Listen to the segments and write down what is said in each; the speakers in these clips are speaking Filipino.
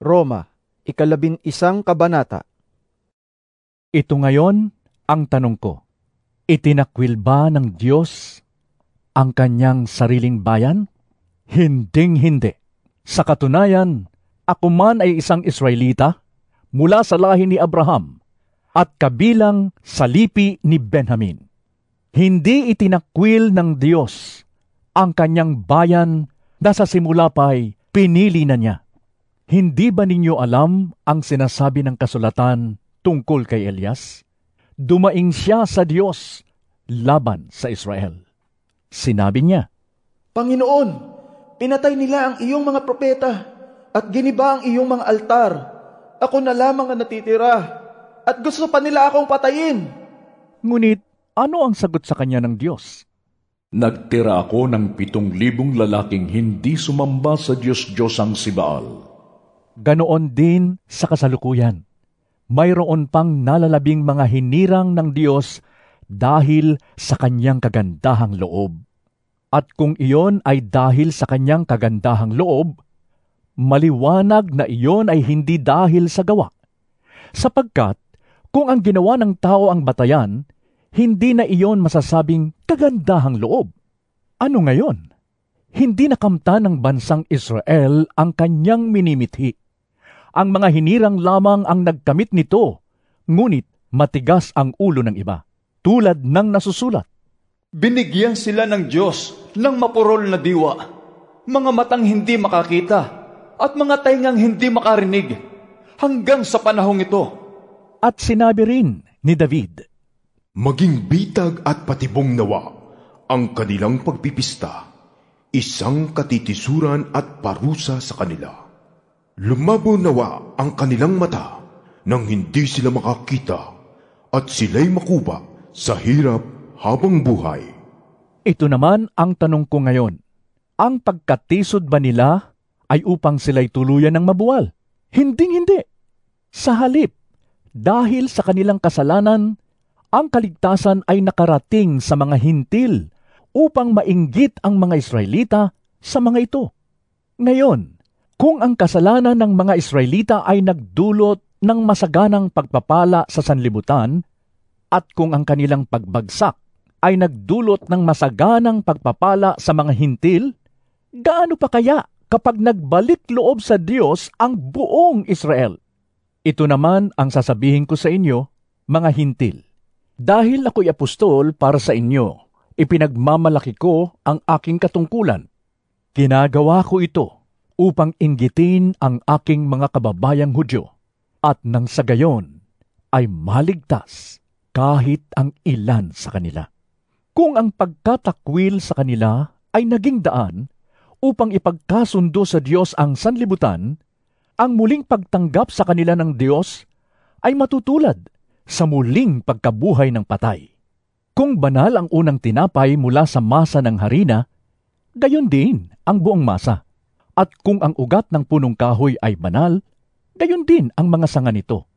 Roma, 11 kabanata. Ito ngayon ang tanong ko. Itinakwil ba ng Diyos ang kanyang sariling bayan? Hinding-hindi. Sa katunayan, ako man ay isang Israelita mula sa lahi ni Abraham at kabilang sa lipi ni Benjamin. Hindi itinakwil ng Diyos ang kanyang bayan na sa simula pa'y pinili na niya. Hindi ba ninyo alam ang sinasabi ng kasulatan tungkol kay Elias? Dumaing siya sa Diyos laban sa Israel. Sinabi niya, Panginoon, pinatay nila ang iyong mga propeta at giniba ang iyong mga altar. Ako na lamang ang natitira at gusto pa nila akong patayin. Ngunit ano ang sagot sa kanya ng Diyos? Nagtira ako ng 7,000 lalaking hindi sumamba sa Diyos-Diyosang si Baal. Ganoon din sa kasalukuyan. Mayroon pang nalalabing mga hinirang ng Diyos dahil sa kanyang kagandahang loob. At kung iyon ay dahil sa kanyang kagandahang loob, maliwanag na iyon ay hindi dahil sa gawa. Sapagkat kung ang ginawa ng tao ang batayan, hindi na iyon masasabing kagandahang loob. Ano ngayon? Hindi nakamtan ng bansang Israel ang kanyang minimithi. Ang mga hinirang lamang ang nagkamit nito, ngunit matigas ang ulo ng iba, tulad ng nasusulat. Binigyan sila ng Diyos ng mapurol na diwa, mga matang hindi makakita, at mga taingang hindi makarinig, hanggang sa panahong ito. At sinabi rin ni David, Maging bitag at patibong nawa ang kanilang pagpipista, isang katitisuran at parusa sa kanila. Lumabo nawa ang kanilang mata nang hindi sila makakita at sila'y makuba sa hirap habang buhay. Ito naman ang tanong ko ngayon. Ang pagkatisod ba nila ay upang sila'y tuluyan ng mabuwal? Hinding-hindi. Sa halip, dahil sa kanilang kasalanan, ang kaligtasan ay nakarating sa mga hintil upang mainggit ang mga Israelita sa mga ito. Ngayon, kung ang kasalanan ng mga Israelita ay nagdulot ng masaganang pagpapala sa sanlibutan, at kung ang kanilang pagbagsak ay nagdulot ng masaganang pagpapala sa mga hintil, gaano pa kaya kapag nagbalik loob sa Diyos ang buong Israel? Ito naman ang sasabihin ko sa inyo, mga hintil. Dahil ako'y apostol para sa inyo, ipinagmamalaki ko ang aking katungkulan. Ginagawa ko ito upang inggitin ang aking mga kababayang Hudyo, at nang sa gayon ay maligtas kahit ang ilan sa kanila. Kung ang pagkatakwil sa kanila ay naging daan upang ipagkasundo sa Diyos ang sanlibutan, ang muling pagtanggap sa kanila ng Diyos ay matutulad sa muling pagkabuhay ng patay. Kung banal ang unang tinapay mula sa masa ng harina, gayon din ang buong masa. At kung ang ugat ng punong kahoy ay banal, gayon din ang mga sanga nito.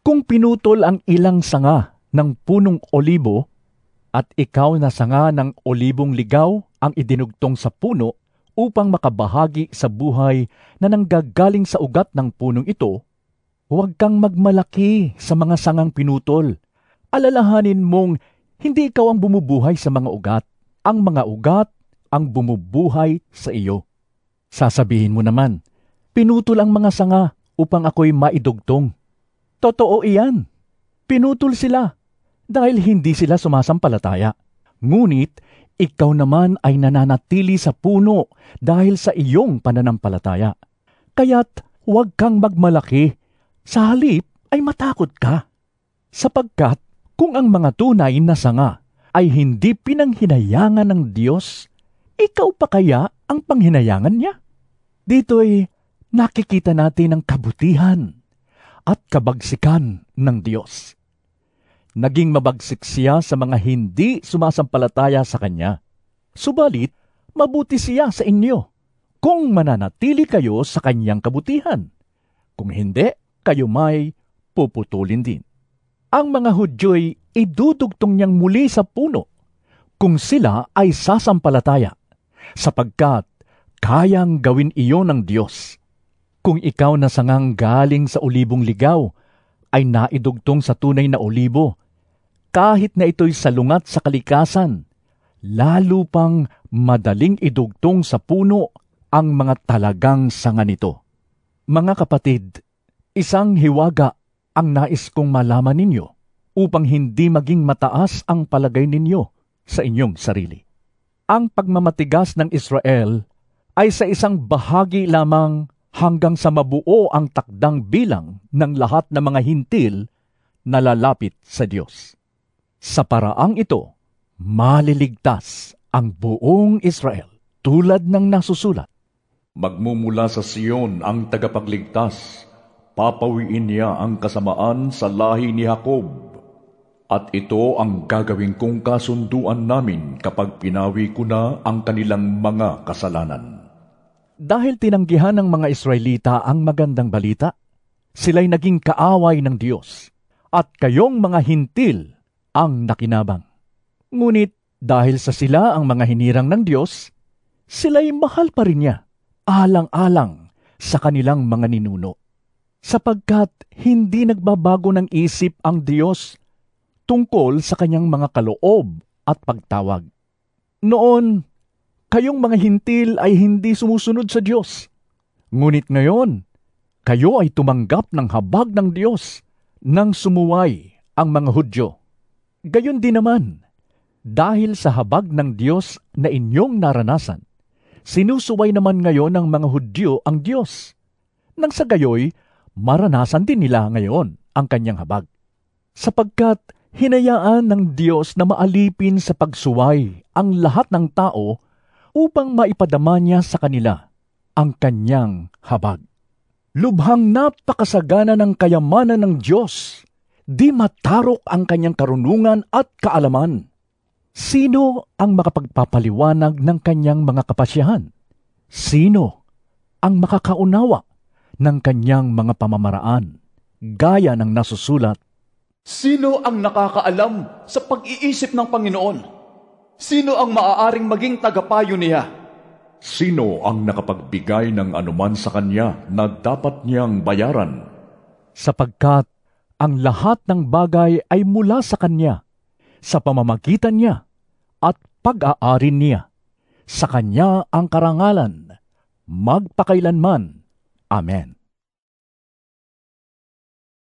Kung pinutol ang ilang sanga ng punong olibo, at ikaw na sanga ng olibong ligaw ang idinugtong sa puno upang makabahagi sa buhay na nanggagaling sa ugat ng punong ito, huwag kang magmalaki sa mga sangang pinutol. Alalahanin mong hindi ikaw ang bumubuhay sa mga ugat. Ang mga ugat ang bumubuhay sa iyo. Sasabihin mo naman, pinutol ang mga sanga upang ako'y maidugtong. Totoo iyan. Pinutol sila dahil hindi sila sumasampalataya. Ngunit ikaw naman ay nananatili sa puno dahil sa iyong pananampalataya. Kaya't huwag kang magmalaki. Sa halip ay matakot ka. Sapagkat kung ang mga tunay na sanga ay hindi pinanghinayangan ng Diyos, ikaw pa kaya ang panghinayangan niya? Dito'y nakikita natin ang kabutihan at kabagsikan ng Diyos. Naging mabagsik siya sa mga hindi sumasampalataya sa Kanya. Subalit, mabuti siya sa inyo kung mananatili kayo sa Kanyang kabutihan. Kung hindi, kayo may puputulin din. Ang mga Hudyo'y idudugtong niyang muli sa puno kung sila ay sasampalataya, sapagkat kayang gawin iyon ng Diyos. Kung ikaw na sangang galing sa olibong ligaw ay naidugtong sa tunay na olibo, kahit na ito'y salungat sa kalikasan, lalo pang madaling idugtong sa puno ang mga talagang sanga nito. Mga kapatid, isang hiwaga ang nais kong malaman ninyo upang hindi maging mataas ang palagay ninyo sa inyong sarili. Ang pagmamatigas ng Israel ay sa isang bahagi lamang hanggang sa mabuo ang takdang bilang ng lahat ng mga hintil na lalapit sa Diyos. Sa paraang ito, maliligtas ang buong Israel tulad ng nasusulat. Magmumula sa Sion ang tagapagligtas, papawiin niya ang kasamaan sa lahi ni Jacob. At ito ang gagawin kong kasunduan namin kapag pinawi ko na ang kanilang mga kasalanan. Dahil tinanggihan ng mga Israelita ang magandang balita, sila'y naging kaaway ng Diyos, at kayong mga hintil ang nakinabang. Ngunit dahil sa sila ang mga hinirang ng Diyos, sila'y mahal pa rin niya, alang-alang sa kanilang mga ninuno. Sapagkat hindi nagbabago ng isip ang Diyos tungkol sa kanyang mga kaloob at pagtawag. Noon, kayong mga hintil ay hindi sumusunod sa Diyos. Ngunit ngayon, kayo ay tumanggap ng habag ng Diyos nang sumuway ang mga Hudyo. Gayon din naman, dahil sa habag ng Diyos na inyong naranasan, sinusuway naman ngayon ng mga Hudyo ang Diyos. Nang sa gayoy, maranasan din nila ngayon ang kanyang habag. Sapagkat hinayaan ng Diyos na maalipin sa pagsuway ang lahat ng tao upang maipadama niya sa kanila ang kanyang habag. Lubhang napakasagana ng kayamanan ng Diyos, di matarok ang kanyang karunungan at kaalaman. Sino ang makapagpapaliwanag ng kanyang mga kapasyahan? Sino ang makakaunawa ng kanyang mga pamamaraan? Gaya ng nasusulat, Sino ang nakakaalam sa pag-iisip ng Panginoon? Sino ang maaaring maging tagapayo niya? Sino ang nakapagbigay ng anuman sa kanya na dapat niyang bayaran? sapagkat ang lahat ng bagay ay mula sa Kanya, sa pamamagitan niya at pag-aari niya. Sa Kanya ang karangalan, magpakailanman. Amen.